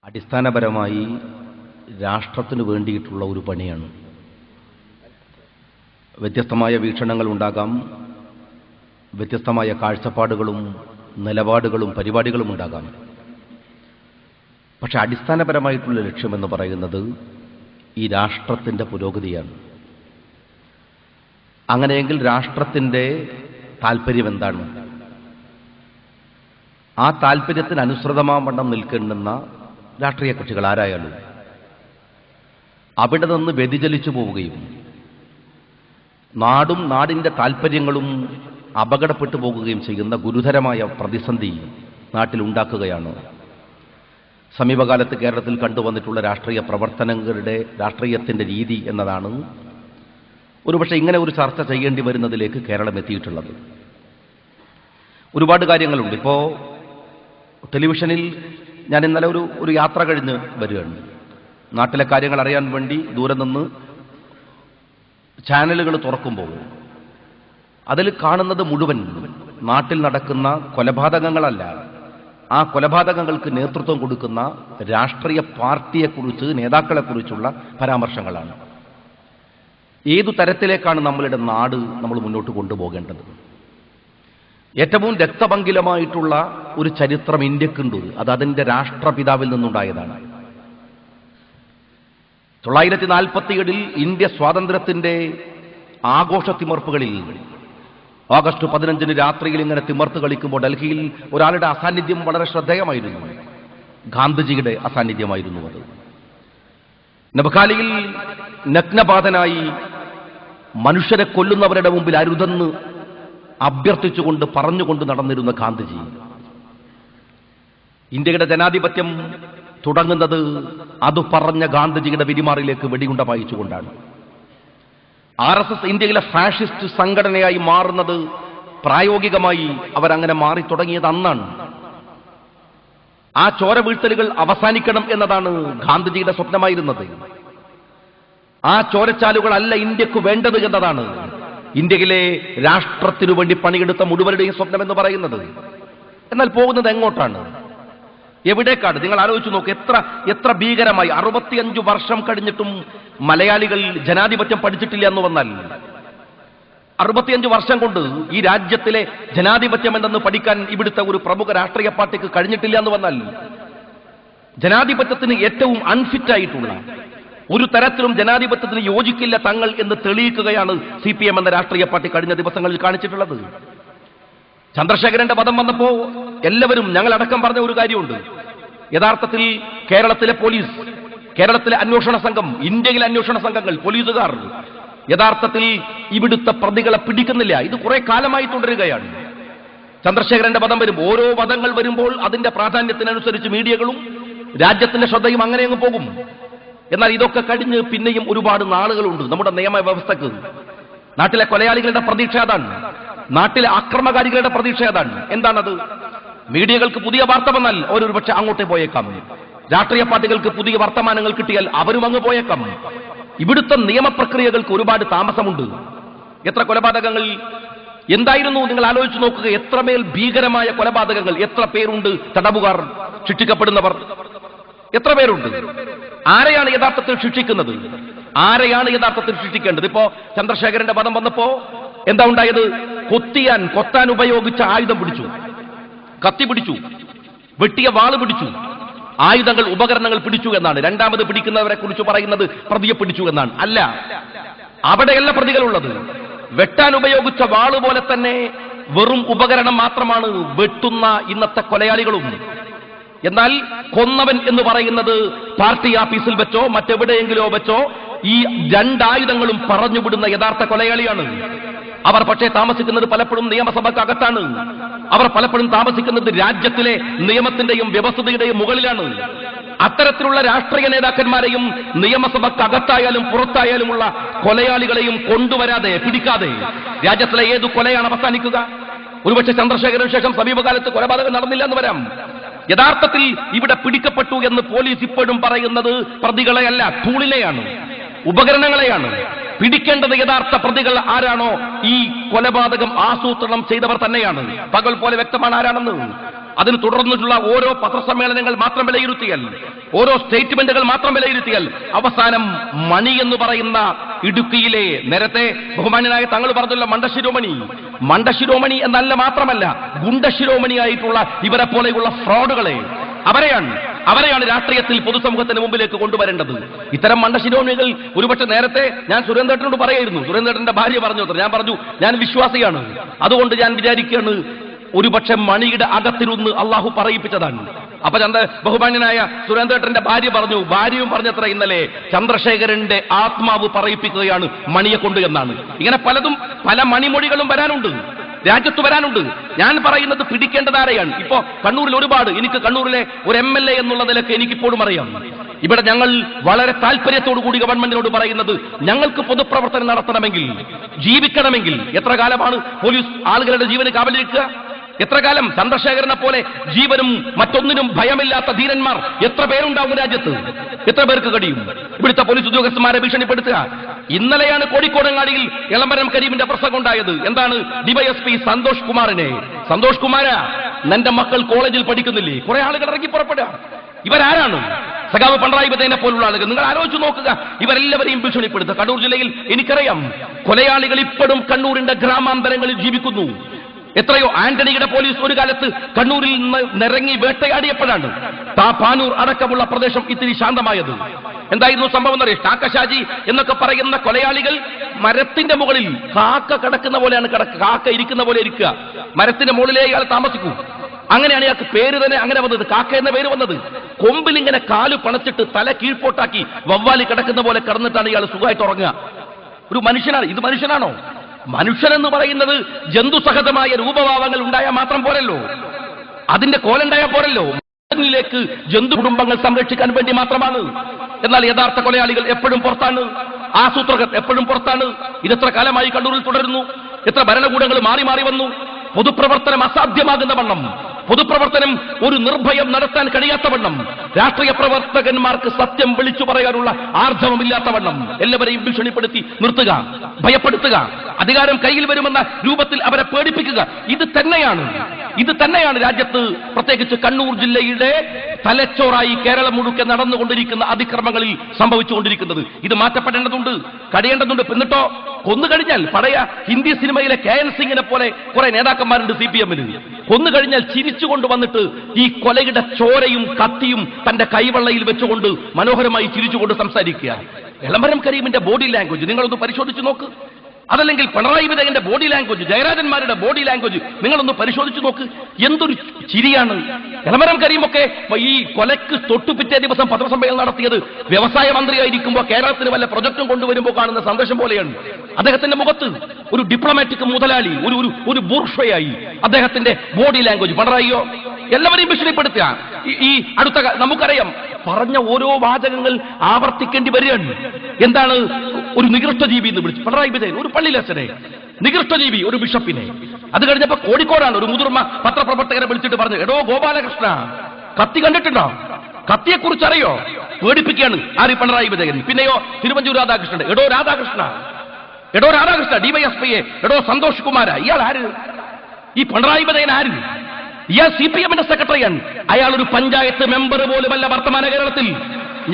അടിസ്ഥാനപരമായി രാഷ്ട്രത്തിന് വേണ്ടിയിട്ടുള്ള ഒരു പണിയാണ്. വ്യത്യസ്തമായ വീക്ഷണങ്ങൾ ഉണ്ടാകാം, വ്യത്യസ്തമായ കാഴ്ചപ്പാടുകളും നിലപാടുകളും പരിപാടികളും ഉണ്ടാകാം. പക്ഷെ അടിസ്ഥാനപരമായിട്ടുള്ള ലക്ഷ്യമെന്ന് പറയുന്നത് ഈ രാഷ്ട്രത്തിൻ്റെ പുരോഗതിയാണ്. അങ്ങനെയെങ്കിൽ രാഷ്ട്രത്തിൻ്റെ താൽപ്പര്യം എന്താണ്? ആ താൽപ്പര്യത്തിന് അനുസൃതമാവണ്ണം നിൽക്കേണ്ടുന്ന രാഷ്ട്രീയ കക്ഷികൾ ആരായാലും അവിടെ നിന്ന് വ്യതിചലിച്ചു പോവുകയും നാടും നാടിൻ്റെ താൽപ്പര്യങ്ങളും അപകടപ്പെട്ടു പോകുകയും ചെയ്യുന്ന ഗുരുതരമായ പ്രതിസന്ധി നാട്ടിലുണ്ടാക്കുകയാണ് സമീപകാലത്ത് കേരളത്തിൽ കണ്ടുവന്നിട്ടുള്ള രാഷ്ട്രീയ പ്രവർത്തനങ്ങളുടെ രാഷ്ട്രീയത്തിൻ്റെ രീതി എന്നതാണ് ഒരുപക്ഷെ ഇങ്ങനെ ഒരു ചർച്ച ചെയ്യേണ്ടി വരുന്നതിലേക്ക് കേരളം എത്തിയിട്ടുള്ളത്. ഒരുപാട് കാര്യങ്ങളുണ്ട്. ഇപ്പോൾ ടെലിവിഷനിൽ ഞാൻ ഇന്നലെ ഒരു യാത്ര കഴിഞ്ഞ് വരികയാണ്. നാട്ടിലെ കാര്യങ്ങൾ അറിയാൻ വേണ്ടി ദൂരെ നിന്ന് ചാനലുകൾ തുറക്കുമ്പോൾ അതിൽ കാണുന്നത് മുഴുവൻ നാട്ടിൽ നടക്കുന്ന കൊലപാതകങ്ങളല്ല, ആ കൊലപാതകങ്ങൾക്ക് നേതൃത്വം കൊടുക്കുന്ന രാഷ്ട്രീയ പാർട്ടിയെക്കുറിച്ച്, നേതാക്കളെക്കുറിച്ചുള്ള പരാമർശങ്ങളാണ്. ഏതു തരത്തിലേക്കാണ് നമ്മളുടെ നാട് നമ്മൾ മുന്നോട്ട് കൊണ്ടുപോകേണ്ടത്? ഏറ്റവും രക്തപങ്കിലമായിട്ടുള്ള ഒരു ചരിത്രം ഇന്ത്യക്കുണ്ട്. അത് അതിൻ്റെ രാഷ്ട്രപിതാവിൽ നിന്നുണ്ടായതാണ്. 1947 ഇന്ത്യ സ്വാതന്ത്ര്യത്തിൻ്റെ ആഘോഷത്തിമർപ്പുകളിൽ ഓഗസ്റ്റ് 15 രാത്രിയിൽ ഇങ്ങനെ തിമർത്ത് കളിക്കുമ്പോൾ ഡൽഹിയിൽ ഒരാളുടെ അസാന്നിധ്യം വളരെ ശ്രദ്ധേയമായിരുന്നു. ഗാന്ധിജിയുടെ അസാന്നിധ്യമായിരുന്നു അത്. നബഖാലിയിൽ നഗ്നപാതനായി മനുഷ്യരെ കൊല്ലുന്നവരുടെ മുമ്പിൽ അരുതെന്ന് അഭ്യർത്ഥിച്ചുകൊണ്ട് പറഞ്ഞുകൊണ്ട് നടന്നിരുന്ന ഗാന്ധിജി. ഇന്ത്യയുടെ ജനാധിപത്യം തുടങ്ങുന്നത് അത് പറഞ്ഞ ഗാന്ധിജിയുടെ വിരിമാറിലേക്ക് വെടിയുണ്ട പായിച്ചുകൊണ്ടാണ്. RSS ഇന്ത്യയിലെ ഫാഷിസ്റ്റ് സംഘടനയായി മാറുന്നത് പ്രായോഗികമായി അവരങ്ങനെ മാറി തുടങ്ങിയത് അന്നാണ്. ആ ചോര വീഴ്ത്തലുകൾ അവസാനിക്കണം എന്നതാണ് ഗാന്ധിജിയുടെ സ്വപ്നമായിരുന്നത്. ആ ചോരച്ചാലുകളല്ല ഇന്ത്യക്ക് വേണ്ടത് എന്നതാണ് ഇന്ത്യയിലെ രാഷ്ട്രത്തിനു വേണ്ടി പണിയെടുത്ത മുഴുവരുടെയും സ്വപ്നമെന്ന് പറയുന്നത്. എന്നാൽ പോകുന്നത് എങ്ങോട്ടാണ്, എവിടേക്കാണ്? നിങ്ങൾ ആലോചിച്ച് നോക്ക്. എത്ര ഭീകരമായി 65 വർഷം കഴിഞ്ഞിട്ടും മലയാളികൾ ജനാധിപത്യം പഠിച്ചിട്ടില്ല എന്ന് വന്നാൽ, 65 വർഷം കൊണ്ട് ഈ രാജ്യത്തിലെ ജനാധിപത്യം എന്തെന്ന് പഠിക്കാൻ ഇവിടുത്തെ ഒരു പ്രമുഖ രാഷ്ട്രീയ പാർട്ടിക്ക് കഴിഞ്ഞിട്ടില്ല എന്ന് വന്നാൽ, ജനാധിപത്യത്തിന് ഏറ്റവും അൺഫിറ്റായിട്ടുള്ള, ഒരു തരത്തിലും ജനാധിപത്യത്തിന് യോജിക്കില്ല തങ്ങൾ എന്ന് തെളിയിക്കുകയാണ് CPM എന്ന രാഷ്ട്രീയ പാർട്ടി കഴിഞ്ഞ ദിവസങ്ങളിൽ കാണിച്ചിട്ടുള്ളത്. ചന്ദ്രശേഖരന്റെ വധം വന്നപ്പോ എല്ലാവരും, ഞങ്ങളടക്കം പറഞ്ഞ ഒരു കാര്യമുണ്ട്. യഥാർത്ഥത്തിൽ കേരളത്തിലെ പോലീസ്, കേരളത്തിലെ അന്വേഷണ സംഘം, ഇന്ത്യയിലെ അന്വേഷണ സംഘങ്ങൾ, പോലീസുകാർ യഥാർത്ഥത്തിൽ ഇവിടുത്തെ പ്രതികളെ പിടിക്കുന്നില്ല. ഇത് കുറെ കാലമായി തുടരുകയാണ്. ചന്ദ്രശേഖരന്റെ വധം വരും, ഓരോ വധങ്ങൾ വരുമ്പോൾ അതിന്റെ പ്രാധാന്യത്തിനനുസരിച്ച് മീഡിയകളും രാജ്യത്തിന്റെ ശ്രദ്ധയും അങ്ങനെ അങ്ങ് പോകും. എന്നാൽ ഇതൊക്കെ കഴിഞ്ഞ് പിന്നെയും ഒരുപാട് നാളുകളുണ്ട് നമ്മുടെ നിയമവ്യവസ്ഥക്ക്. നാട്ടിലെ കൊലയാളികളുടെ പ്രതീക്ഷ അതാണ്, നാട്ടിലെ അക്രമകാരികളുടെ പ്രതീക്ഷ അതാണ്. എന്താണത്? മീഡിയകൾക്ക് പുതിയ വാർത്ത വന്നാൽ ഒരു പക്ഷെ അങ്ങോട്ടേ പോയേക്കാം. രാഷ്ട്രീയ പാർട്ടികൾക്ക് പുതിയ വർത്തമാനങ്ങൾ കിട്ടിയാൽ അവരും അങ്ങ് പോയേക്കാം. ഇവിടുത്തെ നിയമപ്രക്രിയകൾക്ക് ഒരുപാട് താമസമുണ്ട്. എത്ര കൊലപാതകങ്ങൾ എന്തായിരുന്നു നിങ്ങൾ ആലോചിച്ച് നോക്കുക. എത്രമേൽ ഭീകരമായ കൊലപാതകങ്ങൾ, എത്ര പേരുണ്ട് തടവുകാർ, ശിക്ഷിക്കപ്പെടുന്നവർ എത്ര പേരുണ്ട്? ആരെയാണ് യഥാർത്ഥത്തിൽ ശിക്ഷിക്കുന്നത്? ആരെയാണ് യഥാർത്ഥത്തിൽ ശിക്ഷിക്കേണ്ടത്? ഇപ്പോ ചന്ദ്രശേഖരന്റെ വധം വന്നപ്പോ എന്താ ഉണ്ടായത്? കൊത്താൻ ഉപയോഗിച്ച ആയുധം പിടിച്ചു, കത്തി പിടിച്ചു, വെട്ടിയ വാള് പിടിച്ചു, ആയുധങ്ങൾ, ഉപകരണങ്ങൾ പിടിച്ചു എന്നാണ്. രണ്ടാമത് പിടിക്കുന്നവരെ കുറിച്ച് പറയുന്നത് പ്രതിയെ പിടിച്ചു എന്നാണ്. അല്ല, അവിടെയല്ല പ്രതികളുള്ളത്. വെട്ടാൻ ഉപയോഗിച്ച വാള് പോലെ തന്നെ വെറും ഉപകരണം മാത്രമാണ് വെട്ടുന്ന ഇന്നത്തെ കൊലയാളികളും. എന്നാൽ കൊന്നവൻ എന്ന് പറയുന്നത് പാർട്ടി ആഫീസിൽ വെച്ചോ മറ്റെവിടെയെങ്കിലോ വെച്ചോ ഈ രണ്ടായുധങ്ങളും പറഞ്ഞുവിടുന്ന യഥാർത്ഥ കൊലയാളിയാണ്. അവർ പക്ഷേ താമസിക്കുന്നത് പലപ്പോഴും നിയമസഭക്കകത്താണ്. അവർ പലപ്പോഴും താമസിക്കുന്നത് രാജ്യത്തിലെ നിയമത്തിന്റെയും വ്യവസ്ഥയുടെയും മുകളിലാണ്. അത്തരത്തിലുള്ള രാഷ്ട്രീയ നേതാക്കന്മാരെയും നിയമസഭക്കകത്തായാലും പുറത്തായാലുമുള്ള കൊലയാളികളെയും കൊണ്ടുവരാതെ, പിടിക്കാതെ രാജ്യത്തിലെ ഏതു കൊലയാണ് അവസാനിക്കുക? ഒരുപക്ഷെ ചന്ദ്രശേഖരന് ശേഷം സമീപകാലത്ത് കൊലപാതകം നടന്നില്ല എന്ന് വരാം. യഥാർത്ഥത്തിൽ ഇവിടെ പിടിക്കപ്പെട്ടു എന്ന് പോലീസ് ഇപ്പോഴും പറയുന്നത് പ്രതികളെയല്ല, ടൂളിനെയാണ്, ഉപകരണങ്ങളെയാണ്. പിടിക്കേണ്ടത് യഥാർത്ഥ പ്രതികൾ ആരാണോ ഈ കൊലപാതകം ആസൂത്രണം ചെയ്തവർ തന്നെയാണ്. പകൽ പോലെ വ്യക്തമാണ് ആരാണെന്ന്. അതിന് തുടർന്നിട്ടുള്ള ഓരോ പത്രസമ്മേളനങ്ങൾ മാത്രം വിലയിരുത്തിയാൽ, ഓരോ സ്റ്റേറ്റ്മെന്റുകൾ മാത്രം വിലയിരുത്തിയാൽ അവസാനം മണി എന്ന് പറയുന്ന ഇടുക്കിയിലെ, നേരത്തെ ബഹുമാന്യനായ തങ്ങൾ പറഞ്ഞല്ലോ മണ്ടശിരോമണി എന്നല്ല, മാത്രമല്ല ഗുണ്ടശിരോമണിയായിട്ടുള്ള ഇവരെ പോലെയുള്ള ഫ്രോഡുകളെ, അവരെയാണ് രാഷ്ട്രീയത്തിൽ പൊതുസമൂഹത്തിന് മുമ്പിലേക്ക് കൊണ്ടുവരേണ്ടത്. ഇത്തരം മണ്ടശിരോമണികൾ ഒരുപക്ഷെ നേരത്തെ ഞാൻ സുരേന്ദ്രനോട് പറയായിരുന്നു, സുരേന്ദ്രന്റെ ഭാര്യ പറഞ്ഞു, ഞാൻ പറഞ്ഞു ഞാൻ വിശ്വാസിയാണ്, അതുകൊണ്ട് ഞാൻ വിചാരിക്കുകയാണ് ഒരുപക്ഷെ മണിയുടെ അകത്തിരുന്ന് അള്ളാഹു പറയിപ്പിച്ചതാണ്. അപ്പൊ ബഹുമാന്യനായ സുരേന്ദ്രന്റെ ഭാര്യയും പറഞ്ഞത്ര ഇന്നലെ ചന്ദ്രശേഖരന്റെ ആത്മാവ് പറയിപ്പിക്കുകയാണ് മണിയെ കൊണ്ട് എന്നാണ്. ഇങ്ങനെ പല മണിമൊഴികളും വരാനുണ്ട്, രാജ്യത്ത് വരാനുണ്ട്. ഞാൻ പറയുന്നത് പിടിക്കേണ്ടത് ആരെയാണ്? ഇപ്പോ കണ്ണൂരിൽ എനിക്ക് കണ്ണൂരിലെ ഒരു MLA എന്നുള്ള നിലയ്ക്ക് എനിക്കിപ്പോഴും അറിയാം. ഇവിടെ ഞങ്ങൾ വളരെ താല്പര്യത്തോടു കൂടി ഗവൺമെന്റിനോട് പറയുന്നത്, ഞങ്ങൾക്ക് പൊതുപ്രവർത്തനം നടത്തണമെങ്കിൽ, ജീവിക്കണമെങ്കിൽ എത്ര കാലമാണ് പോലീസ് ആളുകളുടെ ജീവന് കാവലിരിക്കുക? എത്ര കാലം? ചന്ദ്രശേഖരനെ പോലെ ജീവനും മറ്റൊന്നിനും ഭയമില്ലാത്ത ധീരന്മാർ എത്ര പേരുണ്ടാവും രാജ്യത്ത്? എത്ര പേർക്ക് കഴിയും ഇവിടുത്തെ പോലീസ് ഉദ്യോഗസ്ഥന്മാരെ ഭീഷണിപ്പെടുത്തുക? ഇന്നലെയാണ് കോഴിക്കോടങ്ങാടിയിൽ എളമരം കരീമിന്റെ പ്രസംഗം ഉണ്ടായത്. എന്താണ്? DYSP സന്തോഷ് കുമാര, നിന്റെ മക്കൾ കോളേജിൽ പഠിക്കുന്നില്ലേ? കുറെ ആളുകൾ ഇറങ്ങി പുറപ്പെടുക. ഇവരാരാണ്? സഖാവ് പിണറായി വിജയനെ പോലുള്ള ആളുകൾ. നിങ്ങൾ ആലോചിച്ച് നോക്കുക, ഇവരെല്ലാവരെയും ഭീഷണിപ്പെടുത്തുക. കണ്ണൂർ ജില്ലയിൽ എനിക്കറിയാം കൊലയാളികൾ ഇപ്പോഴും കണ്ണൂരിന്റെ ഗ്രാമാന്തരങ്ങളിൽ ജീവിക്കുന്നു. എത്രയോ ആന്റണിയുടെ പോലീസ് ഒരു കാലത്ത് കണ്ണൂരിൽ നിന്ന് നിറങ്ങി വേട്ടയാടിയപ്പോഴാണ് പാനൂർ അടക്കമുള്ള പ്രദേശം ഇത്തിരി ശാന്തമായത്. എന്തായിരുന്നു സംഭവം എന്നറിയാം? കാക്കശാജി എന്നൊക്കെ പറയുന്ന കൊലയാളികൾ മരത്തിന്റെ മുകളിൽ കാക്ക കിടക്കുന്ന പോലെയാണ് കാക്ക ഇരിക്കുന്ന പോലെ ഇരിക്കുക. മരത്തിന്റെ മുകളിലേ ഇയാൾ താമസിക്കൂ. അങ്ങനെയാണ് ഇയാൾക്ക് പേര് തന്നെ അങ്ങനെ വന്നത്, കാക്ക എന്ന പേര് വന്നത്. കൊമ്പിൽ ഇങ്ങനെ കാല് പണച്ചിട്ട് തല കീഴ്പോട്ടാക്കി വവ്വാലി കിടക്കുന്ന പോലെ കിടന്നിട്ടാണ് ഇയാൾ സുഖമായിട്ട് ഉറങ്ങുക. ഒരു മനുഷ്യനാണ് ഇത്? മനുഷ്യനാണോ? മനുഷ്യനെന്ന് പറയുന്നത് ജന്തുസഹജമായ രൂപഭാവങ്ങൾ ഉണ്ടായാൽ മാത്രം പോരല്ലോ, അതിന്റെ കോലുണ്ടായാൽ പോരല്ലോ. ിലേക്ക് ജന്തു കുടുംബങ്ങൾ സംരക്ഷിക്കാൻ വേണ്ടി മാത്രമാണ്. എന്നാൽ യഥാർത്ഥ കൊലയാളികൾ എപ്പോഴും പുറത്താണ്, ആസൂത്രകർ എപ്പോഴും പുറത്താണ്. ഇതെത്ര കാലമായി കണ്ണൂരിൽ തുടരുന്നു? എത്ര ഭരണകൂടങ്ങൾ മാറി വന്നു? പൊതുപ്രവർത്തനം അസാധ്യമാകുന്ന വണ്ണം, പൊതുപ്രവർത്തനം ഒരു നിർഭയം നടത്താൻ കഴിയാത്ത വണ്ണം, രാഷ്ട്രീയ പ്രവർത്തകന്മാർക്ക് സത്യം വിളിച്ചു പറയാനുള്ള ആർജവമില്ലാത്ത വണ്ണം എല്ലാവരെയും ഭീഷണിപ്പെടുത്തി നിർത്തുക, ഭയപ്പെടുത്തുക, അധികാരം കയ്യിൽ വരുമെന്ന രൂപത്തിൽ അവരെ പേടിപ്പിക്കുക. ഇത് തന്നെയാണ് രാജ്യത്ത്, പ്രത്യേകിച്ച് കണ്ണൂർ ജില്ലയുടെ തലച്ചോറായി കേരളം മുഴുക്കെ നടന്നുകൊണ്ടിരിക്കുന്ന അതിക്രമങ്ങളിൽ സംഭവിച്ചുകൊണ്ടിരിക്കുന്നത്. ഇത് മാറ്റപ്പെടേണ്ടതുണ്ട്, കഴിയേണ്ടതുണ്ട്. എന്നിട്ടോ കൊന്നുകഴിഞ്ഞാൽ, പഴയ ഹിന്ദി സിനിമയിലെ KN സിംഗിനെ പോലെ കുറെ നേതാക്കന്മാരുണ്ട് CPM-ന്. കൊന്നുകഴിഞ്ഞാൽ ചിരിച്ചുകൊണ്ട് വന്നിട്ട് ഈ കൊലയുടെ ചോരയും കത്തിയും തന്റെ കൈവെള്ളയിൽ വെച്ചുകൊണ്ട് മനോഹരമായി ചിരിച്ചുകൊണ്ട് സംസാരിക്കുക. എളമരം കരീമിന്റെ ബോഡി ലാംഗ്വേജ് നിങ്ങളൊന്ന് പരിശോധിച്ച് നോക്ക്. അതല്ലെങ്കിൽ പിണറായി വിജയന്റെ ബോഡി ലാംഗ്വേജ്, ജയരാജന്മാരുടെ ബോഡി ലാംഗ്വേജ് നിങ്ങളൊന്ന് പരിശോധിച്ച് നോക്ക്. എന്തൊരു ചിരിയാണ്! എളമരം കരീമൊക്കെ ഈ കൊലയ്ക്ക് തൊട്ടുപിറ്റേ ദിവസം പത്രസമ്മേളനം നടത്തിയത് വ്യവസായ മന്ത്രിയായിരിക്കുമ്പോൾ കേരളത്തിന് വല്ല പ്രൊജക്ടും കൊണ്ടുവരുമ്പോൾ കാണുന്ന സന്ദേശം പോലെയാണ്. അദ്ദേഹത്തിന്റെ മുഖത്ത് ഒരു ഡിപ്ലോമാറ്റിക് മുതലാളി, ഒരു ബൂർഷ്വയായി അദ്ദേഹത്തിന്റെ ബോഡി ലാംഗ്വേജ്. പിണറായിയോ എല്ലാവരെയും ഭീഷണിപ്പെടുത്തുക. ഈ അടുത്ത നമുക്കറിയാം, പറഞ്ഞ ഓരോ വാചകങ്ങൾ ആവർത്തിക്കേണ്ടി വരികയാണ്. എന്താണ്? ഒരു നികൃഷ്ടജീവി എന്ന് വിളിച്ചു പിണറായി വിജയൻ ഒരു പള്ളിയിലച്ഛനെ, നികൃഷ്ടജീവി ഒരു ബിഷപ്പിനെ. അത് കഴിഞ്ഞപ്പോ കോഴിക്കോടാണ് ഒരു മുതിർന്ന പത്രപ്രവർത്തകരെ വിളിച്ചിട്ട് പറഞ്ഞു, എടോ ഗോപാലകൃഷ്ണ, കത്തി കണ്ടിട്ടുണ്ടോ? കത്തിയെക്കുറിച്ച് അറിയോ? പേടിപ്പിക്കുകയാണ് ആര്? പിണറായി വിജയൻ. പിന്നെയോ തിരുവഞ്ചൂർ രാധാകൃഷ്ണൻ, എടോ രാധാകൃഷ്ണ DYSP, എടോ സന്തോഷ് കുമാര. ഇയാൾ ആര്? ഈ പിണറായി വിജയൻ ആര്? ഇയാൾ CPM-ന്റെ സെക്രട്ടറിയാണ്. അയാൾ ഒരു പഞ്ചായത്ത് മെമ്പർ പോലുമല്ല വർത്തമാന കേരളത്തിൽ.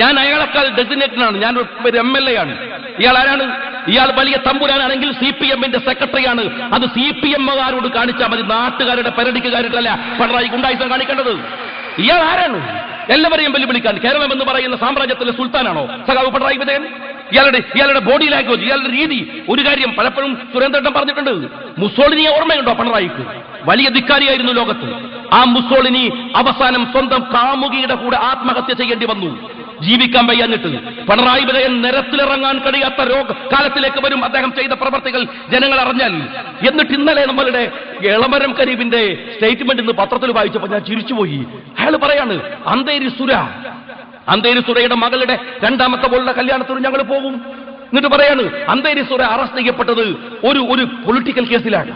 ഞാൻ അയാളെക്കാൾ ഡെസിഗ്നേറ്റഡ് ആണ്, ഞാൻ ഒരു MLA ആണ്. ഇയാൾ ആരാണ്? ഇയാൾ വലിയ തമ്പുരാനാണെങ്കിൽ CPM-ന്റെ സെക്രട്ടറിയാണ്. അത് CPM-കാരോട് കാണിച്ചാൽ മതി, നാട്ടുകാരുടെ പെരടിക്കുകാരിട്ടല്ല പിണറായി ഗുണ്ടായിസം കാണിക്കേണ്ടത്. ഇയാൾ ആരാണ്? എല്ലാവരെയും വെല്ലുവിളിക്കാൻ കേരളം എന്ന് പറയുന്ന സാമ്രാജ്യത്തിലെ സുൽത്താനാണോ സഖാവ് പിണറായി വിജയൻ? ഇയാളുടെ ബോഡി ലാംഗ്വേജ്, ഇയാളുടെ രീതി. ഒരു കാര്യം പലപ്പോഴും സുരേന്ദ്രൻ പറഞ്ഞിട്ടുണ്ട്, മുസോളിനിയെ ഓർമ്മയുണ്ടോ പിണറായിക്ക്? വലിയ ധിക്കാരിയായിരുന്നു ലോകത്ത്. ആ മുസോളിനി അവസാനം സ്വന്തം കാമുകിയുടെ കൂടെ ആത്മഹത്യ ചെയ്യേണ്ടി വന്നു, ജീവിക്കാൻ വയ്യാഞ്ഞിട്ട്. പിണറായി വിജയൻ നിരത്തിലിറങ്ങാൻ കഴിയാത്ത കാലത്തിലേക്ക് വരും അദ്ദേഹം ചെയ്ത പ്രവർത്തികൾ ജനങ്ങൾ അറിഞ്ഞാൽ. എന്നിട്ട് ഇന്നലെ നമ്മളുടെ എളമരം കരീമിന്റെ സ്റ്റേറ്റ്മെന്റ് ഇന്ന് പത്രത്തിൽ വായിച്ചപ്പോൾ ഞാൻ ചിരിച്ചുപോയി. അയാൾ പറയാണ്, അന്തേരി സുരയുടെ മകളുടെ രണ്ടാമത്തെ പോലുള്ള കല്യാണത്തിന് ഞങ്ങൾ പോകും. എന്നിട്ട് പറയാണ്, അന്തേരി സുര അറസ്റ്റ് ചെയ്യപ്പെട്ടത് ഒരു പൊളിറ്റിക്കൽ കേസിലാണ്.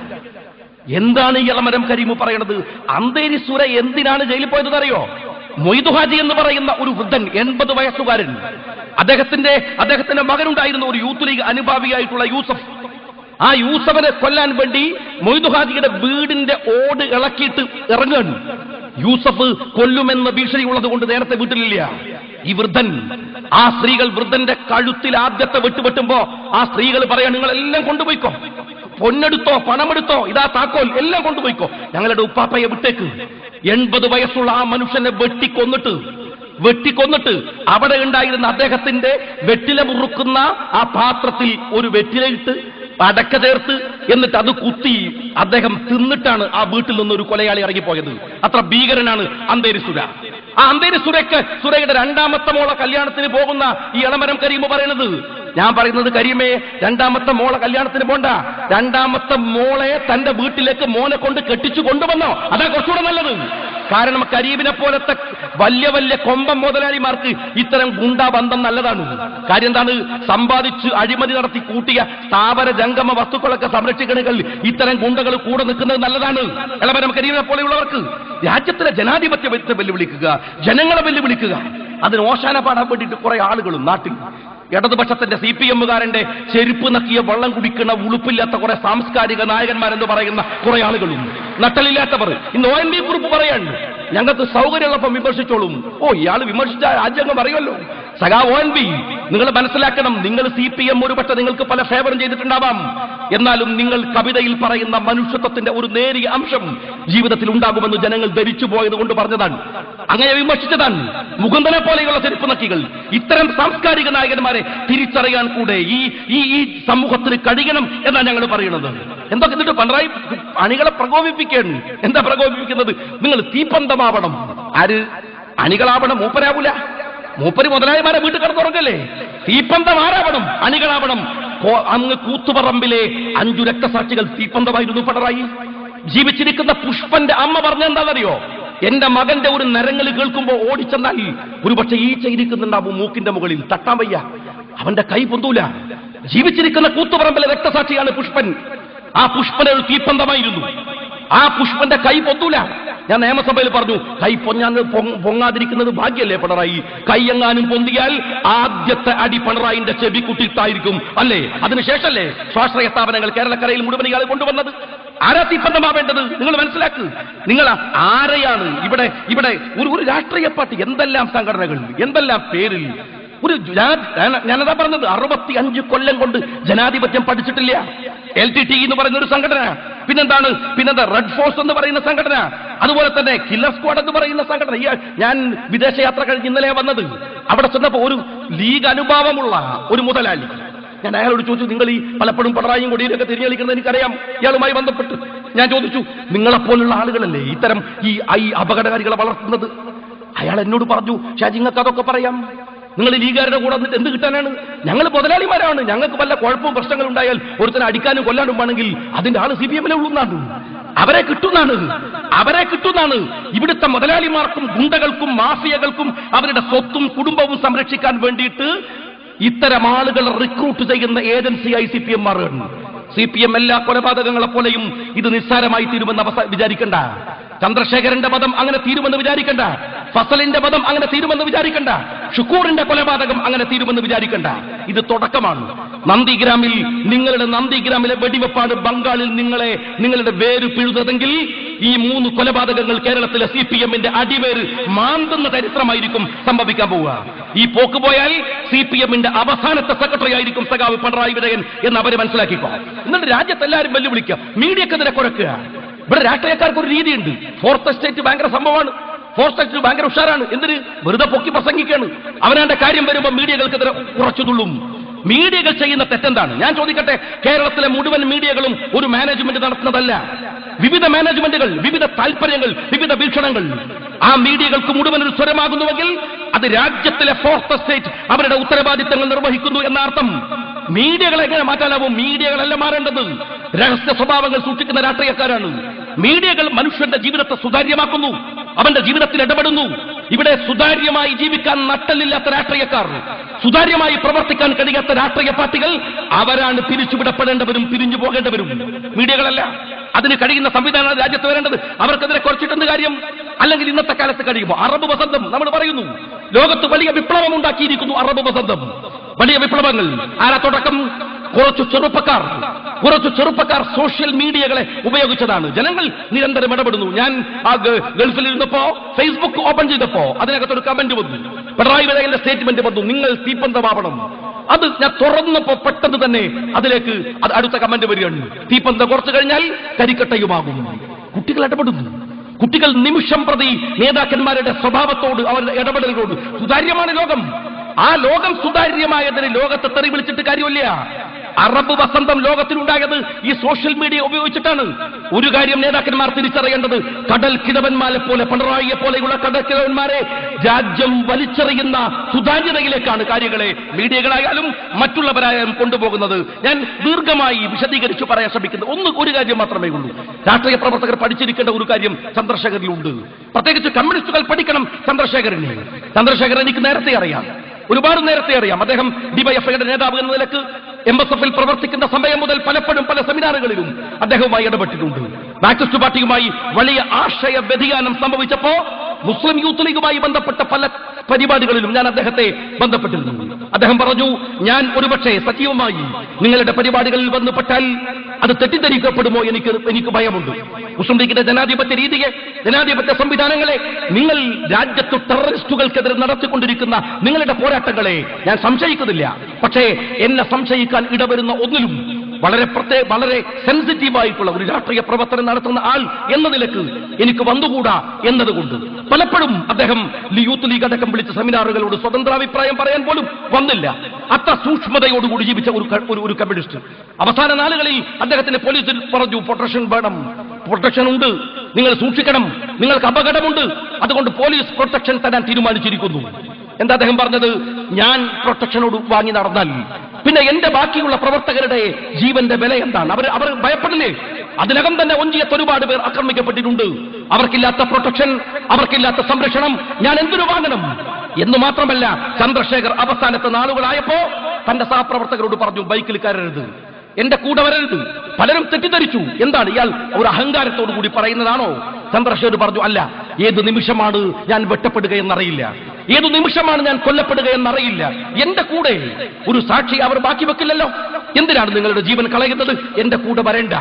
എന്താണ് ഈ എളമരം കരീം പറയണത്? അന്തേരി സുര എന്തിനാണ് ജയിലിൽ പോയതെന്ന് അറിയോ? മൊയ്തു ഹാജി എന്ന് പറയുന്ന ഒരു വൃദ്ധൻ, 80 വയസ്സുകാരൻ, അദ്ദേഹത്തിന്റെ മകനുണ്ടായിരുന്ന ഒരു യൂത്ത് ലീഗ് അനുഭാവിയായിട്ടുള്ള യൂസഫ്. ആ യൂസഫിനെ കൊല്ലാൻ വേണ്ടി മൊയ്തു ഹാജിയുടെ വീടിന്റെ ഓട് ഇളക്കിയിട്ട് ഇറങ്ങുകയാണ്. യൂസഫ് കൊല്ലുമെന്ന് ഭീഷണിയുള്ളത് കൊണ്ട് നേരത്തെ വീട്ടിലില്ല. ഈ വൃദ്ധൻ, ആ സ്ത്രീകൾ വൃദ്ധന്റെ കഴുത്തിൽ ആദ്യത്തെ വെട്ടുപെട്ടുമ്പോ ആ സ്ത്രീകൾ പറയാൻ, നിങ്ങളെല്ലാം കൊണ്ടുപോയിക്കോ, പൊന്നെടുത്തോ, പണമെടുത്തോ, ഇതാ താക്കോൽ, എല്ലാം കൊണ്ടുപോയിക്കോ, ഞങ്ങളുടെ ഉപ്പാപ്പയെ വിട്ടേക്ക്. 80 വയസ്സുള്ള ആ മനുഷ്യനെ വെട്ടിക്കൊന്നിട്ട് അവിടെ ഉണ്ടായിരുന്ന അദ്ദേഹത്തിന്റെ വെറ്റില മുറുക്കുന്ന ആ പാത്രത്തിൽ ഒരു വെറ്റിലയിട്ട് അടക്ക ചേർത്ത് എന്നിട്ട് അത് കുത്തി അദ്ദേഹം തിന്നിട്ടാണ് ആ വീട്ടിൽ നിന്നൊരു കൊലയാളി ഇറങ്ങിപ്പോയത്. അത്ര ഭീകരനാണ് അന്തേരി സുര. ആ അന്തേരി സുരയുടെ 2ാമത്തെ മോളെ കല്യാണത്തിന് പോകുന്ന ഈ ഇളമരം കരീം പറയുന്നത്, ഞാൻ പറയുന്നത് കരീമേ, 2ാമത്തെ മോളെ കല്യാണത്തിന് പോണ്ട, 2ാമത്തെ മോളെ തന്റെ വീട്ടിലേക്ക് മോനെ കൊണ്ട് കെട്ടിച്ചു കൊണ്ടുവന്നോ, അതാ കുറച്ചുകൂടെ നല്ലത്. കാരണം കരീബിനെ പോലത്തെ വലിയ വലിയ കൊമ്പൻ മുതലാളിമാർക്ക് ഇത്തരം ഗുണ്ടാ ബന്ധം നല്ലതാണ്. കാര്യം എന്താണ്? സമ്പാദിച്ച് അഴിമതി നടത്തി കൂട്ടിയ സ്ഥാപന ജംഗമ വസ്തുക്കളൊക്കെ സംരക്ഷിക്കണമെങ്കിൽ ഇത്തരം ഗുണ്ടകൾ കൂടെ നിൽക്കുന്നത് നല്ലതാണ്. ഇളമരം കരീബിനെ പോലെയുള്ളവർക്ക് രാജ്യത്തിലെ ജനാധിപത്യത്തെ വെല്ലുവിളിക്കുക, ജനങ്ങളെ വെല്ലുവിളിക്കുക, അതിന് ഓശാന പാടാൻ വേണ്ടിയിട്ട് കുറെ ആളുകളും നാട്ടിൽ ഇടതുപക്ഷത്തിന്റെ CPM-കാരന്റെ ചെരുപ്പ് നക്കിയ വെള്ളം കുടിക്കുന്ന ഉളുപ്പില്ലാത്ത കുറെ സാംസ്കാരിക നായകന്മാരെന്ന് പറയുന്ന കുറെ ആളുകളും നട്ടലില്ലാത്തവർ. ഇന്ന് ONV കുറിപ്പ് പറയാണ്, ഞങ്ങൾക്ക് സൗകര്യമുള്ളപ്പം വിമർശിച്ചോളും. ഇയാൾ വിമർശിച്ച രാജ്യങ്ങൾ അറിയുമല്ലോ. സഖാ ONV, നിങ്ങൾ മനസ്സിലാക്കണം, നിങ്ങൾ CPM ഒരുപക്ഷെ നിങ്ങൾക്ക് പല ഫേവറും ചെയ്തിട്ടുണ്ടാവാം, എന്നാലും നിങ്ങൾ കവിതയിൽ പറയുന്ന മനുഷ്യത്വത്തിന്റെ ഒരു നേരിയ അംശം ജീവിതത്തിൽ ഉണ്ടാകുമെന്ന് ജനങ്ങൾ ധരിച്ചു പോയത് കൊണ്ട് പറഞ്ഞതാണ്, അങ്ങനെ വിമർശിച്ചതാണ്. മുകുന്ദനെ പോലെയുള്ള ചെരുപ്പ് നക്കികൾ ഇത്തരം സാംസ്കാരിക നായകന്മാരെ തിരിച്ചറിയാൻ കൂടെ ഈ സമൂഹത്തിന് കഴിയണം എന്നാണ് ഞങ്ങൾ പറയുന്നത്. എന്തൊക്കെ എന്നിട്ട് പിണറായി അണികളെ പ്രകോപിപ്പിക്കുകയാണ്. എന്താ പ്രകോപിപ്പിക്കുന്നത്? നിങ്ങൾ തീപ്പന്തമാവണം. ആര് അണികളാവണം? മൂപ്പരാവൂല. മൂപ്പര് മുതലാളിമാരെ വീട്ടിൽ കിടന്നുറങ്ങല്ലേ? തീപ്പന്തം ആരാവണം? അണികളാവണം. അങ്ങ് കൂത്തുപറമ്പിലെ 5 രക്തസാക്ഷികൾ തീപ്പന്തമായിരുന്നു പിണറായി. ജീവിച്ചിരിക്കുന്ന പുഷ്പന്റെ അമ്മ പറഞ്ഞെന്താണെന്നറിയോ? എന്റെ മകന്റെ ഒരു നരങ്ങൾ കേൾക്കുമ്പോ ഓടിച്ചെന്നാൽ ഒരുപക്ഷെ ഈ ചെയ്തിരിക്കുന്നുണ്ടാവും മൂക്കിന്റെ മുകളിൽ, തട്ടാൻ വയ്യ, അവന്റെ കൈ പൊന്തൂല. ജീവിച്ചിരിക്കുന്ന കൂത്തുപറമ്പിലെ രക്തസാക്ഷിയാണ് പുഷ്പൻ. ആ പുഷ്പൻ ഒരു തീപ്പന്തമായിരുന്നു. ആ പുഷ്പന്റെ കൈ പൊന്തൂല. ഞാൻ നിയമസഭയിൽ പറഞ്ഞു, കൈ പൊങ്ങാതിരിക്കുന്നത് ഭാഗ്യല്ലേ പിണറായി? കൈ എങ്ങാനും പൊന്തിയാൽ ആദ്യത്തെ അടി പിണറായിന്റെ ചെവിക്കുട്ടിട്ടായിരിക്കും, അല്ലേ? അതിനുശേഷല്ലേ സ്വാശ്രയ സ്ഥാപനങ്ങൾ കേരളക്കരയിൽ മുഴുവൻ ഇയാൾ കൊണ്ടുവന്നത്? ആരാ തീപ്പന്തമാവേണ്ടത്? നിങ്ങൾ മനസ്സിലാക്ക്. നിങ്ങൾ ആരെയാണ് ഇവിടെ ഒരു രാഷ്ട്രീയ പാർട്ടി, എന്തെല്ലാം സംഘടനകൾ, എന്തെല്ലാം പേരിൽ ഞാനതാ പറഞ്ഞത്, 65 കൊല്ലം കൊണ്ട് ജനാധിപത്യം പഠിച്ചിട്ടില്ല. LTT എന്ന് പറയുന്ന ഒരു സംഘടന, പിന്നെന്താ റെഡ് ഫോഴ്സ് എന്ന് പറയുന്ന സംഘടന, അതുപോലെ തന്നെ കില്ലർ സ്ക്വാഡ് എന്ന് പറയുന്ന സംഘടന. ഞാൻ വിദേശയാത്ര കഴിഞ്ഞ് ഇന്നലെ വന്നത്, അവിടെ ചെന്നപ്പോ ഒരു ലീഗ് അനുഭാവമുള്ള ഒരു മുതലാളി, ഞാൻ അയാളോട് ചോദിച്ചു, നിങ്ങൾ ഈ പലപ്പോഴും പിണറായിയും കൊടിയിലൊക്കെ തിരിഞ്ഞു കളിക്കുന്നത് എനിക്കറിയാം, ഇയാളുമായി ബന്ധപ്പെട്ട് ഞാൻ ചോദിച്ചു, നിങ്ങളെപ്പോലുള്ള ആളുകളല്ലേ ഇത്തരം ഈ അപകടകാരികളെ വളർത്തുന്നത്? അയാൾ എന്നോട് പറഞ്ഞു, ഷാജി നിങ്ങൾക്ക് അതൊക്കെ പറയാം, നിങ്ങൾ ലീഗുകാരുടെ കൂടെ വന്നിട്ട് എന്ത് കിട്ടാനാണ്? ഞങ്ങൾ മുതലാളിമാരാണ്, ഞങ്ങൾക്ക് വല്ല കുഴപ്പവും പ്രശ്നങ്ങൾ ഉണ്ടായാൽ ഒരുത്തനെ അടിക്കാനും കൊല്ലാനും വേണമെങ്കിൽ അതിന്റെ ആള് CPM-ലെ ഉള്ളുന്നാണ്, അവരെ കിട്ടുന്നാണ്. ഇവിടുത്തെ മുതലാളിമാർക്കും ഗുണ്ടകൾക്കും മാഫിയകൾക്കും അവരുടെ സ്വത്തും കുടുംബവും സംരക്ഷിക്കാൻ വേണ്ടിയിട്ട് ഇത്തരം ആളുകൾ റിക്രൂട്ട് ചെയ്യുന്ന ഏജൻസിയായി CPM മാറുകയാണ്. CPM എല്ലാ കൊലപാതകങ്ങളെ പോലെയും ഇത് നിസ്സാരമായി തീരുമെന്ന് വിചാരിക്കണ്ട. ചന്ദ്രശേഖരന്റെ വധം അങ്ങനെ തീരുമെന്ന് വിചാരിക്കണ്ട. ഫസലിന്റെ വധം അങ്ങനെ തീരുമെന്ന് വിചാരിക്കണ്ട. ഷുക്കൂറിന്റെ കൊലപാതകം അങ്ങനെ തീരുമെന്ന് വിചാരിക്കണ്ട. ഇത് തുടക്കമാണ്. നിങ്ങളുടെ നന്ദിഗ്രാമിലെ വെടിവെപ്പാണ് ബംഗാളിൽ നിങ്ങളുടെ വേര് പിഴുതതെങ്കിൽ ഈ 3 കൊലപാതകങ്ങൾ കേരളത്തിലെ CPM-ന്റെ അടിവേര് മാന്തുന്ന ചരിത്രമായിരിക്കും സംഭവിക്കാൻ പോവുക. ഈ പോക്ക് പോയാൽ CPM-ന്റെ അവസാനത്തെ സെക്രട്ടറി ആയിരിക്കും സഖാവ് പിണറായി വിജയൻ എന്ന് അവരെ മനസ്സിലാക്കിക്കോ. എന്നിട്ട് രാജ്യത്തെല്ലാവരും വെല്ലുവിളിക്കുക, മീഡിയക്കെതിരെ കുറയ്ക്കുക. ഇവിടെ രാഷ്ട്രീയക്കാർക്ക് ഒരു രീതിയുണ്ട്. ഫോർത്ത് എസ്റ്റേറ്റ് ഭയങ്കര സംഭവമാണ്, ഫോർത്ത് എസ്റ്റേറ്റ് ഭയങ്കര ഉഷാറാണ്. എന്തിന്? വെറുതെ പൊക്കി പ്രസംഗിക്കാണ്. അവനാന്റെ കാര്യം വരുമ്പോൾ മീഡിയകൾക്കെതിരെ കുറച്ചുതുള്ളും. മീഡിയകൾ ചെയ്യുന്ന തെറ്റെന്താണ്? ഞാൻ ചോദിക്കട്ടെ, കേരളത്തിലെ മുഴുവൻ മീഡിയകളും ഒരു മാനേജ്മെന്റ് നടത്തുന്നതല്ല. വിവിധ മാനേജ്മെന്റുകൾ, വിവിധ താല്പര്യങ്ങൾ, വിവിധ വീക്ഷണങ്ങൾ. ആ മീഡിയകൾക്ക് മുഴുവൻ ഒരു സ്വരമാകുന്നുവെങ്കിൽ അത് രാജ്യത്തിലെ ഫോർത്ത് എസ്റ്റേറ്റ് അവരുടെ ഉത്തരവാദിത്തങ്ങൾ നിർവഹിക്കുന്നു എന്ന അർത്ഥം. മീഡിയകളെ എങ്ങനെ മാറ്റാനാവും? മീഡിയകളല്ല മാറേണ്ടത്, രഹസ്യ സ്വഭാവങ്ങൾ സൂക്ഷിക്കുന്ന രാഷ്ട്രീയക്കാരാണ്. മീഡിയകൾ മനുഷ്യന്റെ ജീവിതത്തെ സുതാര്യമാക്കുന്നു, അവന്റെ ജീവിതത്തിൽ ഇടപെടുന്നു. ഇവിടെ സുതാര്യമായി ജീവിക്കാൻ നട്ടലില്ലാത്ത രാഷ്ട്രീയക്കാർ, സുതാര്യമായി പ്രവർത്തിക്കാൻ കഴിയാത്ത രാഷ്ട്രീയ പാർട്ടികൾ, അവരാണ് പിരിച്ചുവിടപ്പെടേണ്ടവരും പിരിഞ്ഞു പോകേണ്ടവരും, മീഡിയകളല്ല. അതിന് കഴിയുന്ന സംവിധാനമാണ് രാജ്യത്ത് വരേണ്ടത്. അവർക്കെതിരെ കുറച്ചിട്ടെന്ത് കാര്യം? അല്ലെങ്കിൽ ഇന്നത്തെ കാലത്ത് കഴിയുമ്പോൾ അറബ് വസന്തം നമ്മൾ പറയുന്നു, ലോകത്ത് വലിയ വിപ്ലവം ഉണ്ടാക്കിയിരിക്കുന്നു. അറബ് വസന്തം, വലിയ വിപ്ലവങ്ങൾ. ആരാ തുടക്കം? കുറച്ചു ചെറുപ്പക്കാർ സോഷ്യൽ മീഡിയകളെ ഉപയോഗിച്ചതാണ്. ജനങ്ങൾ നിരന്തരം ഇടപെടുന്നു. ഞാൻ ഗൾഫിൽ ഇരുന്നപ്പോ ഫേസ്ബുക്ക് ഓപ്പൺ ചെയ്തപ്പോ അതിനകത്തൊരു കമന്റ് വന്നു, പിണറായി വിജയന്റെ സ്റ്റേറ്റ്മെന്റ് വന്നു, നിങ്ങൾ തീപ്പന്തമാവണം. അത് ഞാൻ തുറന്നപ്പോ പെട്ടെന്ന് തന്നെ അതിലേക്ക് അടുത്ത കമന്റ് വരികയാണ്, തീപ്പന്തം കുറച്ചു കഴിഞ്ഞാൽ കരിക്കട്ടയുമാകും. കുട്ടികൾ ഇടപെടുന്നു. കുട്ടികൾ നിമിഷം പ്രതി നേതാക്കന്മാരുടെ സ്വഭാവത്തോട്, അവരുടെ ഇടപെടലുകളോട്. സുതാര്യമാണ് ലോകം. ആ ലോകം സുതാര്യമായതിന് ലോകത്തെ തെറി വിളിച്ചിട്ട് കാര്യമില്ല. അറബ് വസന്തം ലോകത്തിലുണ്ടായത് ഈ സോഷ്യൽ മീഡിയ ഉപയോഗിച്ചിട്ടാണ്. ഒരു കാര്യം നേതാക്കന്മാർ തിരിച്ചറിയേണ്ടത്, കടൽ കിഴവന്മാരെ പോലെ, പിണറായിയെ പോലെയുള്ള കടൽ കിഴവന്മാരെ രാജ്യം വലിച്ചെറിയുന്ന സുതാര്യതയിലേക്കാണ് കാര്യങ്ങളെ മീഡിയകളായാലും മറ്റുള്ളവരായാലും കൊണ്ടുപോകുന്നത്. ഞാൻ ദീർഘമായി വിശദീകരിച്ചു പറയാൻ ശ്രമിക്കുന്നത് ഒരു കാര്യം മാത്രമേ ഉള്ളൂ. രാഷ്ട്രീയ പ്രവർത്തകർ പഠിച്ചിരിക്കേണ്ട ഒരു കാര്യം ചന്ദ്രശേഖരനിലുണ്ട്. പ്രത്യേകിച്ച് കമ്മ്യൂണിസ്റ്റുകൾ പഠിക്കണം ചന്ദ്രശേഖരനെ. ചന്ദ്രശേഖരൻ എനിക്ക് നേരത്തെ അറിയാം, ഒരുപാട് നേരത്തെ അറിയാം. അദ്ദേഹം ഡിവൈഎഫ്ഐയുടെ നേതാവ് എന്ന നിലക്ക് MSF-ൽ പ്രവർത്തിക്കുന്ന സമയം മുതൽ പലപ്പോഴും പല സെമിനാറുകളിലും അദ്ദേഹവുമായി ഇടപെട്ടിട്ടുണ്ട്. മാർക്സിസ്റ്റ് പാർട്ടിയുമായി വലിയ ആശയ വ്യതിയാനം സംഭവിച്ചപ്പോ മുസ്ലിം യൂത്ത് ലീഗുമായി ബന്ധപ്പെട്ട പല പരിപാടികളിലും ഞാൻ അദ്ദേഹത്തെ ബന്ധപ്പെട്ടിരുന്നു. അദ്ദേഹം പറഞ്ഞു, ഞാൻ ഒരുപക്ഷെ സജീവമായി നിങ്ങളുടെ പരിപാടികളിൽ വന്നുപെട്ടാൽ അത് തെറ്റിദ്ധരിക്കപ്പെടുമോ, എനിക്ക് ഭയമുണ്ട്. മുസ്ലിം ലീഗിന്റെ ജനാധിപത്യ രീതിയെ, ജനാധിപത്യ സംവിധാനങ്ങളെ, നിങ്ങൾ രാജ്യത്ത് ടെററിസ്റ്റുകൾക്കെതിരെ നടത്തിക്കൊണ്ടിരിക്കുന്ന നിങ്ങളുടെ പോരാട്ടങ്ങളെ ഞാൻ സംശയിക്കുന്നില്ല. പക്ഷേ എന്നെ സംശയിക്കാൻ ഇടവരുന്ന ഒന്നിലും വളരെ സെൻസിറ്റീവായിട്ടുള്ള ഒരു രാഷ്ട്രീയ പ്രവർത്തനം നടത്തുന്ന ആൾ എന്ന നിലക്ക് എനിക്ക് വന്നുകൂടാ എന്നതുകൊണ്ട് പലപ്പോഴും അദ്ദേഹം യൂത്ത് ലീഗ് അടക്കം വിളിച്ച സെമിനാറുകളോട് സ്വതന്ത്രാഭിപ്രായം പറയാൻ പോലും വന്നില്ല. അത്ര സൂക്ഷ്മതയോടുകൂടി ജീവിച്ച ഒരു കമ്മ്യൂണിസ്റ്റ്. അവസാന നാളുകളിൽ അദ്ദേഹത്തിന് പോലീസിൽ പറഞ്ഞു, പ്രൊട്ടക്ഷൻ വേണം, പ്രൊട്ടക്ഷൻ ഉണ്ട്, നിങ്ങൾ സൂക്ഷിക്കണം, നിങ്ങൾക്ക് അപകടമുണ്ട്, അതുകൊണ്ട് പോലീസ് പ്രൊട്ടക്ഷൻ തരാൻ തീരുമാനിച്ചിരിക്കുന്നു. എന്താ അദ്ദേഹം പറഞ്ഞത്? ഞാൻ പ്രൊട്ടക്ഷനോട് വാങ്ങി നടന്നാൽ പിന്നെ എന്റെ ബാക്കിയുള്ള പ്രവർത്തകരുടെ ജീവന്റെ വില എന്താണ്? അവർ ഭയപ്പെടില്ലേ? അതിനകം തന്നെ ഒഞ്ചിയത്ത് ഒരുപാട് പേർ ആക്രമിക്കപ്പെട്ടിട്ടുണ്ട്. അവർക്കില്ലാത്ത പ്രൊട്ടക്ഷൻ, അവർക്കില്ലാത്ത സംരക്ഷണം ഞാൻ എന്തിനു വാങ്ങണം എന്ന് മാത്രമല്ല, ചന്ദ്രശേഖർ അവസാനത്തെ നാളുകളായപ്പോ തന്റെ സഹപ്രവർത്തകരോട് പറഞ്ഞു, ബൈക്കിൽ കയറരുത്, എന്റെ കൂടെ വരരുത്. പലരും തെറ്റിദ്ധരിച്ചു, എന്താണ് ഇയാൾ ഒരു അഹങ്കാരത്തോടു കൂടി പറയുന്നതാണോ? ചന്ദ്രശേഖർ പറഞ്ഞു, അല്ല, ഏത് നിമിഷമാണ് ഞാൻ വെട്ടപ്പെടുകയെന്നറിയില്ല, ഏതു നിമിഷമാണ് ഞാൻ കൊല്ലപ്പെടുകയെന്നറിയില്ല. എന്റെ കൂടെ ഒരു സാക്ഷി അവർ ബാക്കി വെക്കില്ലല്ലോ, എന്തിനാണ് നിങ്ങളുടെ ജീവൻ കളയുന്നത്? എന്റെ കൂടെ വരേണ്ട.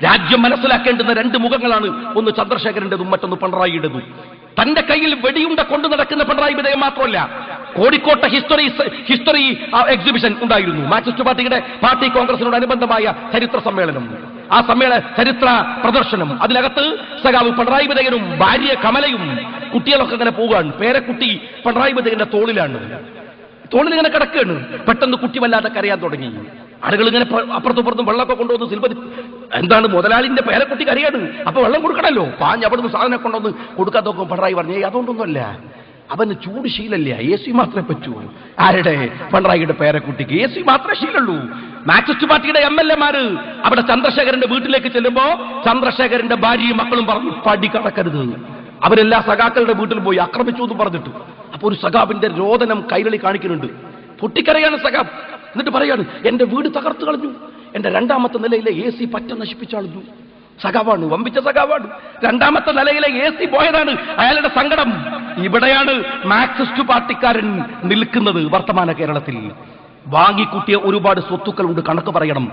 രാജ്യം മനസ്സിലാക്കേണ്ടുന്ന രണ്ട് മുഖങ്ങളാണ്, ഒന്ന് ചന്ദ്രശേഖരന്റെതും മറ്റൊന്ന് പിണറായിയുടേതും. തന്റെ കയ്യിൽ വെടിയുണ്ട കൊണ്ടു നടക്കുന്ന പിണറായി വിജയൻ മാത്രമല്ല, കോഴിക്കോട്ടെ ഹിസ്റ്ററി എക്സിബിഷൻ ഉണ്ടായിരുന്നു. മാർക്സിസ്റ്റ് പാർട്ടി കോൺഗ്രസിനോടനുബന്ധമായ ചരിത്ര സമ്മേളനം. ആ ചരിത്ര പ്രദർശനം, അതിനകത്ത് സഖാവ് പിണറായി വിജയനും ഭാര്യ കമലയും കുട്ടികളൊക്കെ ഇങ്ങനെ പോവുകയാണ്. പേരക്കുട്ടി പിണറായി വിജയന്റെ തോളിലിങ്ങനെ കിടക്കുകയാണ്. പെട്ടെന്ന് കുട്ടി വല്ലാതെ കരയാൻ തുടങ്ങി. ആളുകൾ ഇങ്ങനെ അപ്പുറത്തും വെള്ളമൊക്കെ കൊണ്ടുവന്ന് സിൽവതി എന്താണ് മുതലാളിന്റെ പേരക്കുട്ടി കരയാണ്, അപ്പൊ വെള്ളം കൊടുക്കണമല്ലോ. പാഞ്ഞ് അവിടുന്ന് സാധനം കൊണ്ടുവന്ന് കൊടുക്കാൻ നോക്കും. പിണറായി പറഞ്ഞു, അതുകൊണ്ടൊന്നുമല്ല, അവന് ചൂട് ശീലല്ല, AC മാത്രമേ പറ്റൂ. ആരുടെ? പിണറായിയുടെ പേരക്കുട്ടിക്ക് AC മാത്രമേ ശീലുള്ളൂ. മാർക്സിസ്റ്റ് പാർട്ടിയുടെ MLA-മാര് അവിടെ ചന്ദ്രശേഖരന്റെ വീട്ടിലേക്ക് ചെല്ലുമ്പോ ചന്ദ്രശേഖരന്റെ ഭാര്യയും മക്കളും പറഞ്ഞു, പടി കടക്കരുത്. അവരെല്ലാ സഖാക്കളുടെ വീട്ടിൽ പോയി ആക്രമിച്ചു എന്ന് പറഞ്ഞിട്ട്. അപ്പൊ ഒരു സഖാബിന്റെ രോദനം കൈരളി കാണിക്കുന്നുണ്ട്. പൊട്ടിക്കരയാണ് സഖാബ്. എന്നിട്ട് പറയാണ്, എന്റെ വീട് തകർത്തു കളഞ്ഞു, എന്റെ രണ്ടാമത്തെ നിലയിലെ AC പറ്റ നശിപ്പിച്ചാളുന്നു. സഖാവാണ്, വമ്പിച്ച സഖാവാണ്. രണ്ടാമത്തെ നിലയിലെ AC പോയതാണ് അയാളുടെ സങ്കടം. ഇവിടെയാണ് മാർക്സിസ്റ്റ് പാർട്ടിക്കാരൻ നിൽക്കുന്നത്. വർത്തമാന കേരളത്തിൽ വാങ്ങിക്കൂട്ടിയ ഒരുപാട് സ്വത്തുക്കളുണ്ട്, കണക്ക് പറയണം.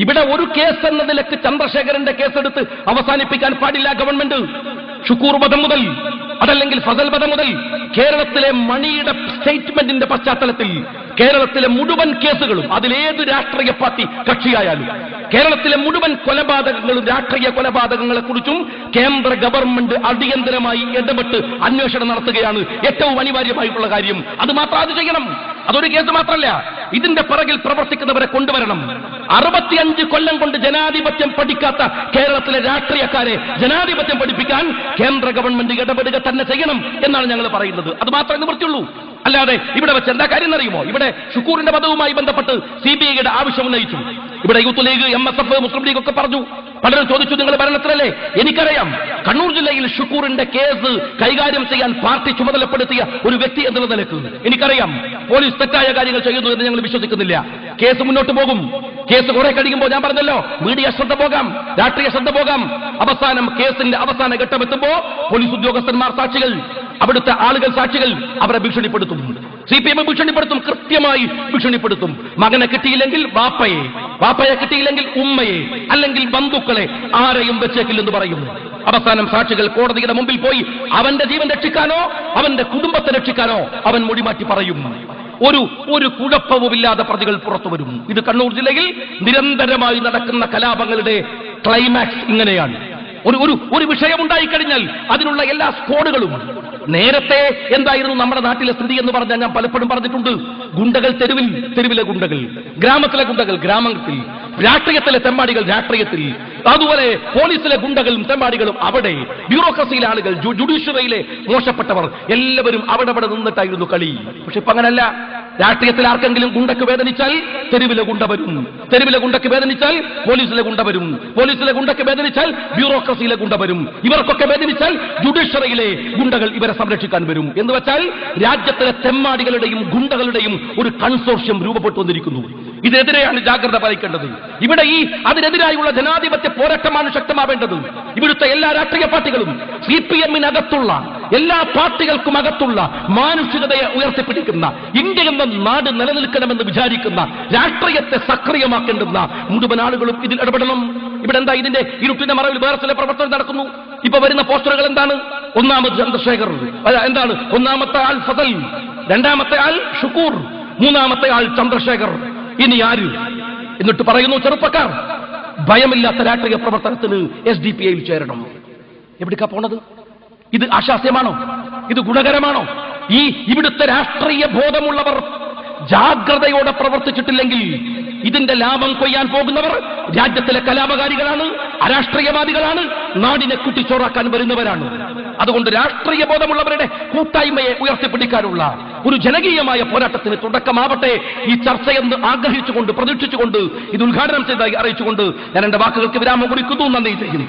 ഇവിടെ ഒരു കേസ് എന്ന നിലക്ക് ചന്ദ്രശേഖരന്റെ കേസെടുത്ത് അവസാനിപ്പിക്കാൻ പാടില്ല ഗവൺമെന്റ്. ഷുക്കൂർ വധം മുതൽ, അതല്ലെങ്കിൽ ഫസൽ വധം മുതൽ, കേരളത്തിലെ മണിയുടെ സ്റ്റേറ്റ്മെന്റിന്റെ പശ്ചാത്തലത്തിൽ കേരളത്തിലെ മുഴുവൻ കേസുകളും, അതിലേത് രാഷ്ട്രീയ പാർട്ടി കക്ഷിയായാലും, കേരളത്തിലെ മുഴുവൻ കൊലപാതകങ്ങളും രാഷ്ട്രീയ കൊലപാതകങ്ങളെ കുറിച്ചും കേന്ദ്ര ഗവൺമെന്റ് അടിയന്തരമായി ഇടപെട്ട് അന്വേഷണം നടത്തുകയാണ് ഏറ്റവും അനിവാര്യമായിട്ടുള്ള കാര്യം. അത് ചെയ്യണം. അതൊരു കേസ് മാത്രമല്ല, ഇതിന്റെ പിറകിൽ പ്രവർത്തിക്കുന്നവരെ കൊണ്ടുവരണം. 65 കൊല്ലം കൊണ്ട് ജനാധിപത്യം പഠിക്കാത്ത കേരളത്തിലെ രാഷ്ട്രീയക്കാരെ ജനാധിപത്യം പഠിപ്പിക്കാൻ കേന്ദ്ര ഗവൺമെന്റ് ഇടപെടുക തന്നെ ചെയ്യണം എന്നാണ് ഞങ്ങൾ പറയുന്നത്. അത് മാത്രമേ നിവൃത്തിയുള്ളൂ. അല്ലാതെ ഇവിടെ വെച്ച് എന്താ കാര്യം എന്നറിയുമോ? ഇവിടെ ഷുക്കൂറിന്റെ വധവുമായി ബന്ധപ്പെട്ട് CBIയുടെ ആവശ്യം ഉന്നയിച്ചു. ഇവിടെ യൂത്ത് ലീഗ്, MSF, മുസ്ലിം ലീഗ് ഒക്കെ പറഞ്ഞു. പലരും ചോദിച്ചു, നിങ്ങൾ ഭരണത്തിലല്ലേ? എനിക്കറിയാം, കണ്ണൂർ ജില്ലയിൽ ഷുക്കൂറിന്റെ കേസ് കൈകാര്യം ചെയ്യാൻ പാർട്ടി ചുമതലപ്പെടുത്തിയ ഒരു വ്യക്തി എന്നുള്ള നിലക്ക് എനിക്കറിയാം. പോലീസ് തെറ്റായ കാര്യങ്ങൾ ചെയ്യുന്നു എന്ന് ഞങ്ങൾ വിശ്വസിക്കുന്നില്ല. കേസ് മുന്നോട്ട് പോകും. കേസ് കുറെ കഴിയുമ്പോൾ ഞാൻ പറഞ്ഞല്ലോ, മീഡിയ ശ്രദ്ധ പോകാം, രാഷ്ട്രീയ ശ്രദ്ധ പോകാം. അവസാനം കേസിന്റെ അവസാന ഘട്ടം എത്തുമ്പോ പോലീസ് ഉദ്യോഗസ്ഥന്മാർ സാക്ഷികൾ, അവിടുത്തെ ആളുകൾ സാക്ഷികൾ, അവരെ ഭീഷണിപ്പെടുത്തും. CPM ഭീഷണിപ്പെടുത്തും, കൃത്യമായി ഭീഷണിപ്പെടുത്തും. മകനെ കിട്ടിയില്ലെങ്കിൽ വാപ്പയെ കിട്ടിയില്ലെങ്കിൽ ഉമ്മയെ, അല്ലെങ്കിൽ ബന്ധുക്കളെ, ആരെയും വെച്ചേക്കില്ലെന്ന് പറയും. അവസാനം സാക്ഷികൾ കോടതിയുടെ മുമ്പിൽ പോയി അവന്റെ ജീവൻ രക്ഷിക്കാനോ അവന്റെ കുടുംബത്തെ രക്ഷിക്കാനോ അവൻ മൊഴിമാറ്റി പറയും. ഒരു കുഴപ്പവുമില്ലാതെ പ്രതികൾ പുറത്തു വരും. ഇത് കണ്ണൂർ ജില്ലയിൽ നിരന്തരമായി നടക്കുന്ന കലാപങ്ങളുടെ ക്ലൈമാക്സ് ഇങ്ങനെയാണ്. ഒരു വിഷയമുണ്ടായിക്കഴിഞ്ഞാൽ അതിനുള്ള എല്ലാ സ്കോഡുകളും. നേരത്തെ എന്തായിരുന്നു നമ്മുടെ നാട്ടിലെ സ്ഥിതി എന്ന് പറഞ്ഞാൽ ഞാൻ പലപ്പോഴും പറഞ്ഞിട്ടുണ്ട്. ഗുണ്ടകൾ തെരുവിലെ ഗുണ്ടകൾ, ഗ്രാമത്തിലെ ഗുണ്ടകൾ ഗ്രാമത്തിൽ, രാഷ്ട്രീയത്തിലെ തെമ്മാടികൾ രാഷ്ട്രീയത്തിൽ, അതുപോലെ പോലീസിലെ ഗുണ്ടകളും തെമ്മാടികളും അവിടെ, ബ്യൂറോക്രസിയിലെ ആളുകൾ, ജുഡീഷ്യറിയിലെ മോശപ്പെട്ടവർ, എല്ലാവരും അവിടെ നിന്നിട്ടായിരുന്നു കളി. പക്ഷെ ഇപ്പൊ അങ്ങനല്ല. രാഷ്ട്രീയത്തിൽ ആർക്കെങ്കിലും ഗുണ്ടക്ക് വേദനിച്ചാൽ തെരുവിലെ ഗുണ്ട വരും, തെരുവിലെ ഗുണ്ടക്ക് വേദനിച്ചാൽ പോലീസിലെ ഗുണ്ട വരും, പോലീസിലെ ഗുണ്ടക്ക് വേദനിച്ചാൽ ബ്യൂറോക്രസിയിലെ ഗുണ്ട വരും, ഇവർക്കൊക്കെ വേദനിച്ചാൽ ജുഡീഷ്യറിയിലെ ഗുണ്ടകൾ ഇവരെ സംരക്ഷിക്കാൻ വരും. എന്ന് വെച്ചാൽ രാജ്യത്തിലെ തെമ്മാടികളുടെയും ഗുണ്ടകളുടെയും ഒരു കൺസോർഷ്യം രൂപപ്പെട്ടു വന്നിരിക്കുന്നു. ഇതിനെതിരെയാണ് ജാഗ്രത പാലിക്കേണ്ടത്. ഇവിടെ അതിനെതിരായുള്ള ജനാധിപത്യ പോരാട്ടമാണ് ശക്തമാവേണ്ടത്. ഇവിടുത്തെ എല്ലാ രാഷ്ട്രീയ പാർട്ടികളും CPM-നകത്തുള്ള എല്ലാ പാർട്ടികൾക്കും അകത്തുള്ള മാനുഷികതയെ ഉയർത്തിപ്പിടിക്കുന്ന, ഇന്ത്യ എന്ന നാട് നിലനിൽക്കണമെന്ന് വിചാരിക്കുന്ന, രാഷ്ട്രീയത്തെ സക്രിയമാക്കേണ്ടുന്ന മുഴുവൻ ആളുകളും ഇതിൽ ഇടപെടണം. ഇവിടെ എന്താ ഇതിന്റെ ഇരുട്ടിന്റെ മറവിൽ വേറെ ചില പ്രവർത്തനം നടക്കുന്നു. ഇപ്പൊ വരുന്ന പോസ്റ്ററുകൾ എന്താണ്? ഒന്നാമത് ചന്ദ്രശേഖർ, എന്താണ് ഒന്നാമത്തെ ആൾ ഫസൽ, രണ്ടാമത്തെ ആൾ ഷുക്കൂർ, മൂന്നാമത്തെ ആൾ ചന്ദ്രശേഖർ, ഇനി ആര്? എന്നിട്ട് പറയുന്നു ചെറുപ്പക്കാർ ഭയമില്ലാത്ത രാഷ്ട്രീയ പ്രവർത്തനത്തിന് SDPI-യിൽ ചേരണം. എവിടേക്കാ പോണത്? ഇത് ആശാസ്യമാണോ? ഇത് ഗുണകരമാണോ? ഇവിടുത്തെ രാഷ്ട്രീയ ബോധമുള്ളവർ ജാഗ്രതയോടെ പ്രവർത്തിച്ചിട്ടില്ലെങ്കിൽ ഇതിന്റെ ലാഭം കൊയ്യാൻ പോകുന്നവർ രാജ്യത്തിലെ കലാപകാരികളാണ്, അരാഷ്ട്രീയവാദികളാണ്, നാടിനെ കുട്ടിച്ചോറാക്കാൻ വരുന്നവരാണ്. അതുകൊണ്ട് രാഷ്ട്രീയ ബോധമുള്ളവരുടെ കൂട്ടായ്മയെ ഉയർത്തിപ്പിടിക്കാനുള്ള ഒരു ജനകീയമായ പോരാട്ടത്തിന് തുടക്കമാവട്ടെ ഈ ചർച്ചയെന്ന് ആഗ്രഹിച്ചുകൊണ്ട്, പ്രതീക്ഷിച്ചുകൊണ്ട്, ഇത് ഉദ്ഘാടനം ചെയ്തതായി അറിയിച്ചുകൊണ്ട് ഞാൻ എന്റെ വാക്കുകൾക്ക് വിരാമം കുറിക്കുന്നു. നന്ദി ചെയ്യുന്നു.